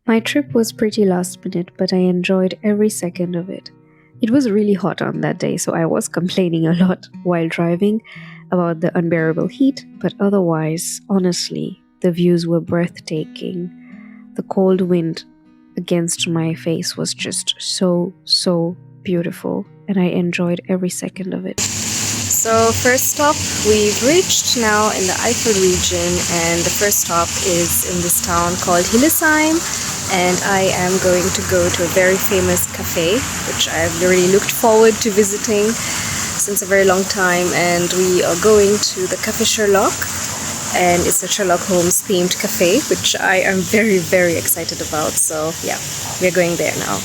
My trip was pretty last minute, but I enjoyed every second of it. It was really hot on that day, so I was complaining a lot while driving about the unbearable heat, but otherwise, honestly, the views were breathtaking. The cold wind against my face was just so beautiful, and I enjoyed every second of it. So, first stop, we've reached now in the Eifel region, and the first stop is in this town called Hildesheim, and I am going to go to a very famous cafe, which I've really looked forward to visiting since a very long time, and we are going to the Cafe Sherlock, and it's a Sherlock Holmes themed cafe, which I am very excited about. So yeah, we're going there now.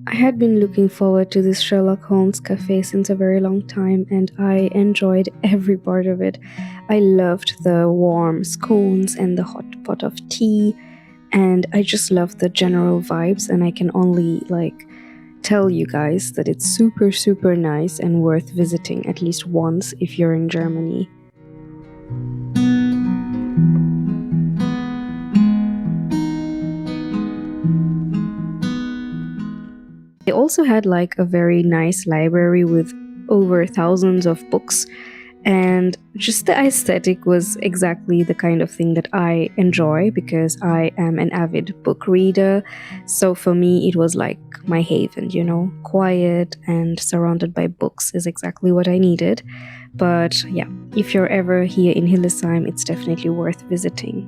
I had been looking forward to this Sherlock Holmes cafe since a very long time, and I enjoyed every part of it. I loved the warm scones and the hot pot of tea, and I just loved the general vibes, and I can only tell you guys that it's super nice and worth visiting at least once if you're in Germany. They also had a very nice library with over thousands of books, and just the aesthetic was exactly the kind of thing that I enjoy because I am an avid book reader. So for me, it was like my haven, quiet and surrounded by books is exactly what I needed. But yeah, if you're ever here in Hildesheim, it's definitely worth visiting.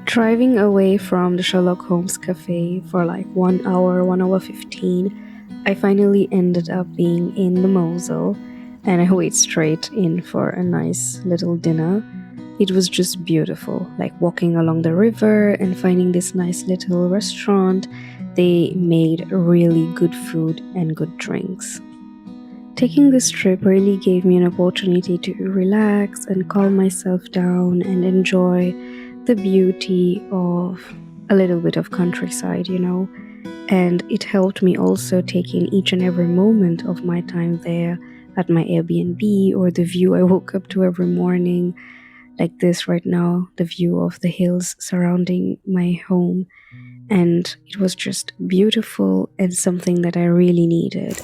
Driving away from the Sherlock Holmes cafe for 1 hour, 1 hour 15, I finally ended up being in the Mosel, and I went straight in for a nice little dinner. It was just beautiful, walking along the river and finding this nice little restaurant. They made really good food and good drinks. Taking this trip really gave me an opportunity to relax and calm myself down and enjoy the beauty of a little bit of countryside, and it helped me also take in each and every moment of my time there at my Airbnb, or the view I woke up to every morning, like this right now, the view of the hills surrounding my home, and it was just beautiful and something that I really needed.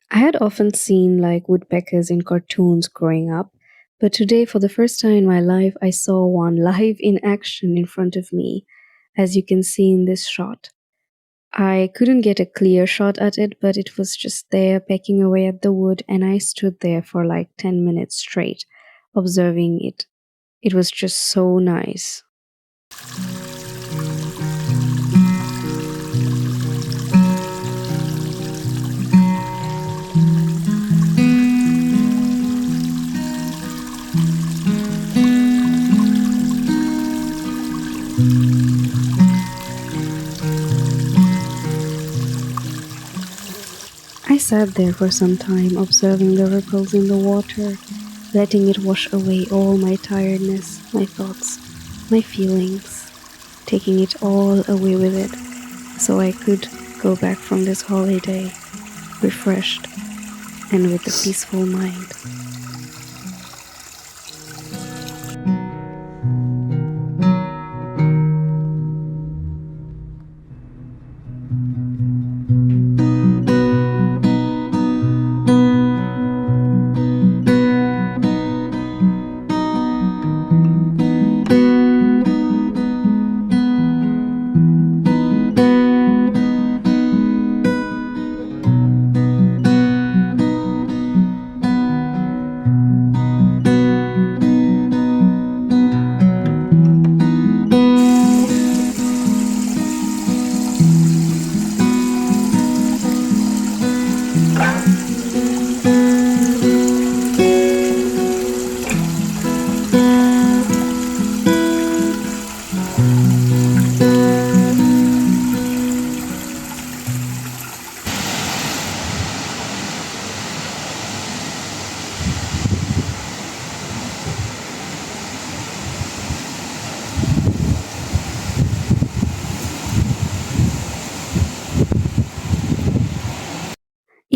I had often seen woodpeckers in cartoons growing up, but today, for the first time in my life, I saw one live in action in front of me, as you can see in this shot. I couldn't get a clear shot at it, but it was just there pecking away at the wood, and I stood there for 10 minutes straight, observing it. It was just so nice. I sat there for some time, observing the ripples in the water, letting it wash away all my tiredness, my thoughts, my feelings, taking it all away with it, so I could go back from this holiday refreshed and with a peaceful mind.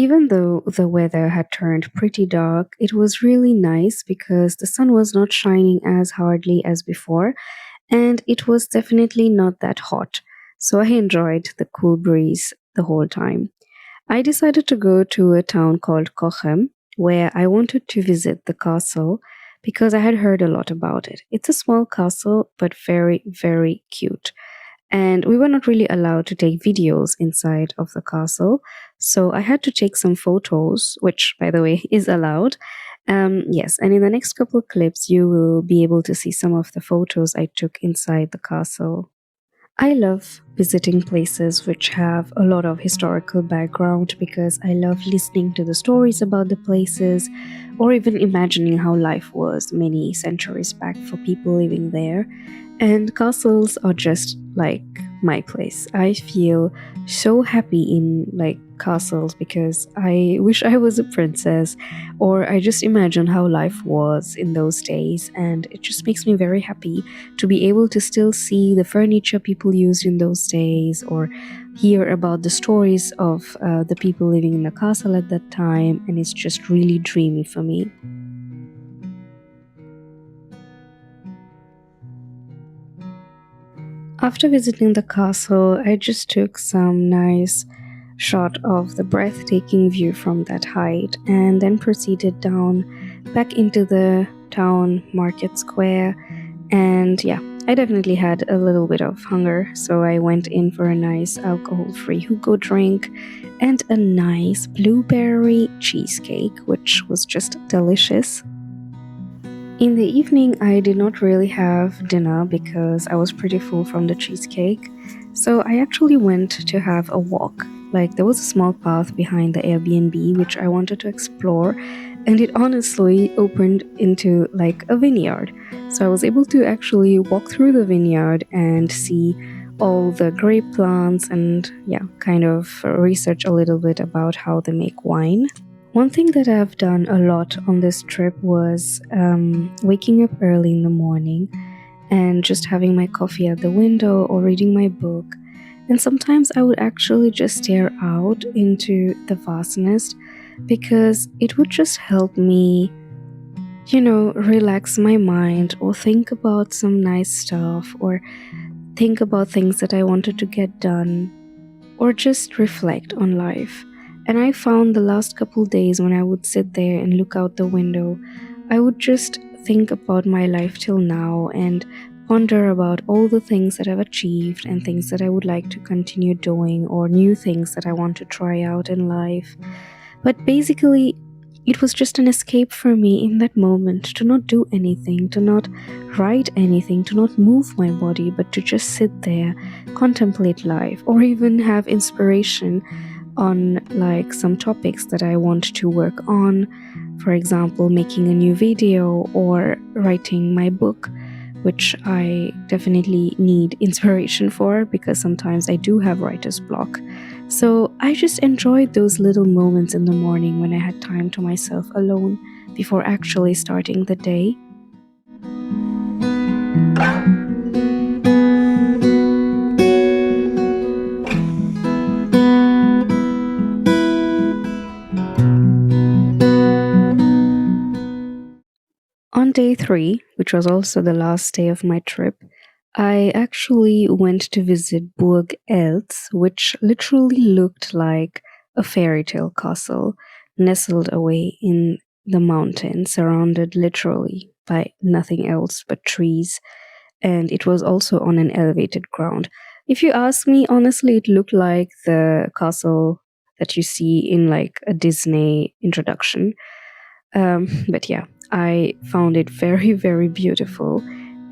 Even though the weather had turned pretty dark, it was really nice because the sun was not shining as hardly as before, and it was definitely not that hot. So I enjoyed the cool breeze the whole time. I decided to go to a town called Cochem, where I wanted to visit the castle because I had heard a lot about it. It's a small castle, but very, very cute. And we were not really allowed to take videos inside of the castle, so I had to take some photos, which, by the way, is allowed. Yes, and in the next couple of clips, you will be able to see some of the photos I took inside the castle. I love visiting places which have a lot of historical background because I love listening to the stories about the places or even imagining how life was many centuries back for people living there. And castles are just like my place. I feel so happy in like castles because I wish I was a princess, or I just imagine how life was in those days, and it just makes me very happy to be able to still see the furniture people used in those days or hear about the stories of the people living in the castle at that time, and it's just really dreamy for me. After visiting the castle, I just took some nice shot of the breathtaking view from that height and then proceeded down back into the town market square. And yeah, I definitely had a little bit of hunger, so I went in for a nice alcohol free Hugo drink and a nice blueberry cheesecake, which was just delicious. In the evening, I did not really have dinner because I was pretty full from the cheesecake. So I actually went to have a walk. Like, there was a small path behind the Airbnb which I wanted to explore, and it honestly opened into like a vineyard. So I was able to actually walk through the vineyard and see all the grape plants and, yeah, kind of research a little bit about how they make wine. One thing that I've done a lot on this trip was waking up early in the morning and just having my coffee at the window or reading my book. And sometimes I would actually just stare out into the vastness because it would just help me, relax my mind or think about some nice stuff or think about things that I wanted to get done or just reflect on life. And I found the last couple days when I would sit there and look out the window, I would just think about my life till now and ponder about all the things that I've achieved and things that I would like to continue doing or new things that I want to try out in life. But basically, it was just an escape for me in that moment to not do anything, to not write anything, to not move my body, but to just sit there, contemplate life, or even have inspiration on like some topics that I want to work on. For example, making a new video or writing my book, which I definitely need inspiration for because sometimes I do have writer's block. So I just enjoyed those little moments in the morning when I had time to myself alone before actually starting the day. On day 3, which was also the last day of my trip, I actually went to visit Burg Eltz, which literally looked like a fairy tale castle nestled away in the mountain, surrounded literally by nothing else but trees, and it was also on an elevated ground. If you ask me, honestly, it looked like the castle that you see in like a Disney introduction. But yeah, I found it very, very beautiful.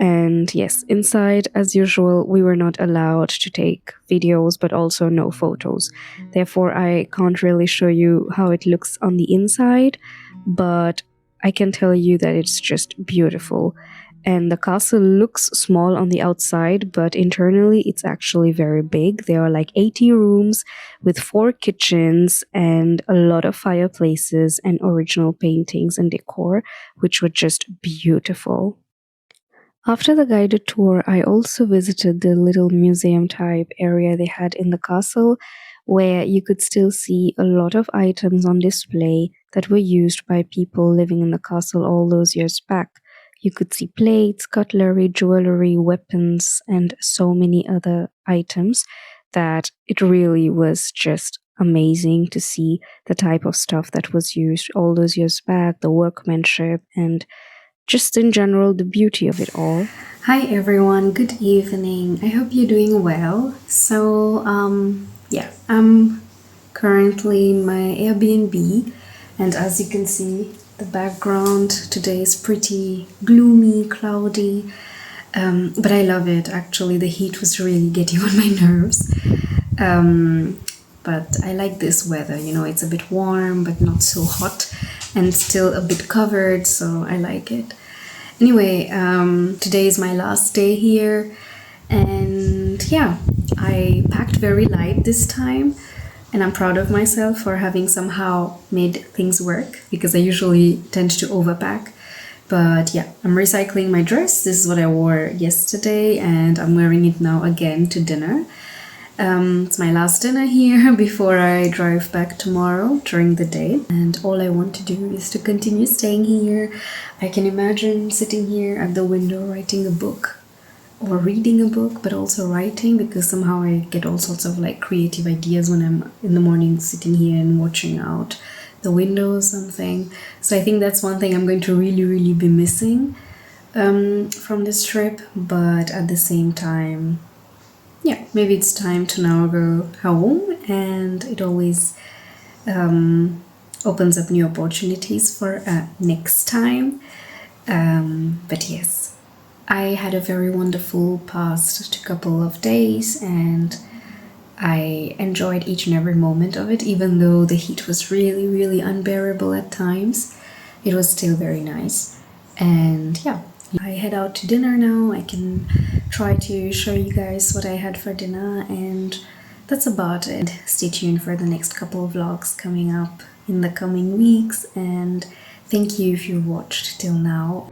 And yes, inside, as usual, we were not allowed to take videos, but also no photos. Therefore, I can't really show you how it looks on the inside, but I can tell you that it's just beautiful. And the castle looks small on the outside, but internally it's actually very big. There are like 80 rooms with 4 kitchens and a lot of fireplaces and original paintings and decor, which were just beautiful. After the guided tour, I also visited the little museum type area they had in the castle, where you could still see a lot of items on display that were used by people living in the castle all those years back. You could see plates, cutlery, jewelry, weapons, and so many other items that it really was just amazing to see the type of stuff that was used all those years back, the workmanship, and just in general the beauty of it all. Hi everyone, good evening. I hope you're doing well. I'm currently in my Airbnb, and as you can see, the background today is pretty gloomy, cloudy, but I love it actually. The heat was really getting on my nerves. But I like this weather, it's a bit warm but not so hot and still a bit covered, so I like it. Anyway, today is my last day here, and yeah, I packed very light this time, and I'm proud of myself for having somehow made things work, because I usually tend to overpack. But yeah, I'm recycling my dress. This is what I wore yesterday, and I'm wearing it now again to dinner. It's my last dinner here before I drive back tomorrow during the day, and all I want to do is to continue staying here. I can imagine sitting here at the window writing a book or reading a book, but also writing, because somehow I get all sorts of like creative ideas when I'm in the morning sitting here and watching out the window or something. So I think that's one thing I'm going to really be missing from this trip, but at the same time, yeah, maybe it's time to now go home, and it always opens up new opportunities for next time. But yes, I had a very wonderful past couple of days, and I enjoyed each and every moment of it, even though the heat was really unbearable at times. It was still very nice. And yeah, I head out to dinner now. I can try to show you guys what I had for dinner, and that's about it. Stay tuned for the next couple of vlogs coming up in the coming weeks, and thank you if you watched till now.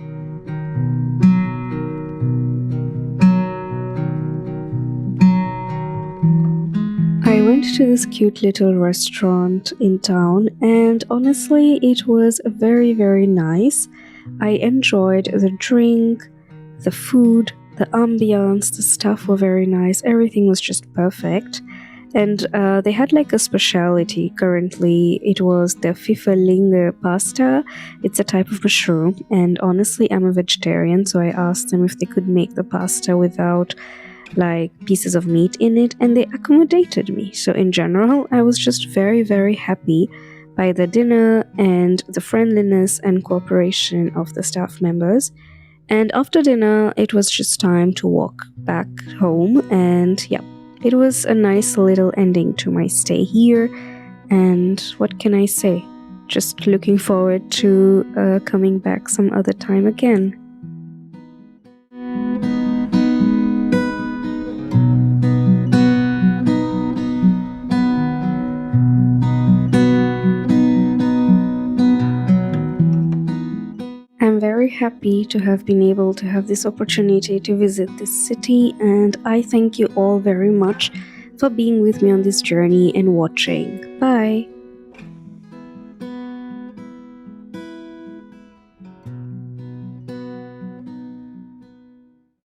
I went to this cute little restaurant in town, and honestly, it was very nice. I enjoyed the drink, the food, the ambience, the staff were very nice, everything was just perfect. And they had like a specialty currently. It was the Pfifferlinge pasta. It's a type of mushroom, and honestly, I'm a vegetarian, so I asked them if they could make the pasta without like pieces of meat in it, and they accommodated me. So in general, I was just very happy by the dinner and the friendliness and cooperation of the staff members. And after dinner, it was just time to walk back home, and yeah, it was a nice little ending to my stay here. And what can I say? Just looking forward to coming back some other time again. I'm very happy to have been able to have this opportunity to visit this city, and I thank you all very much for being with me on this journey and watching. Bye!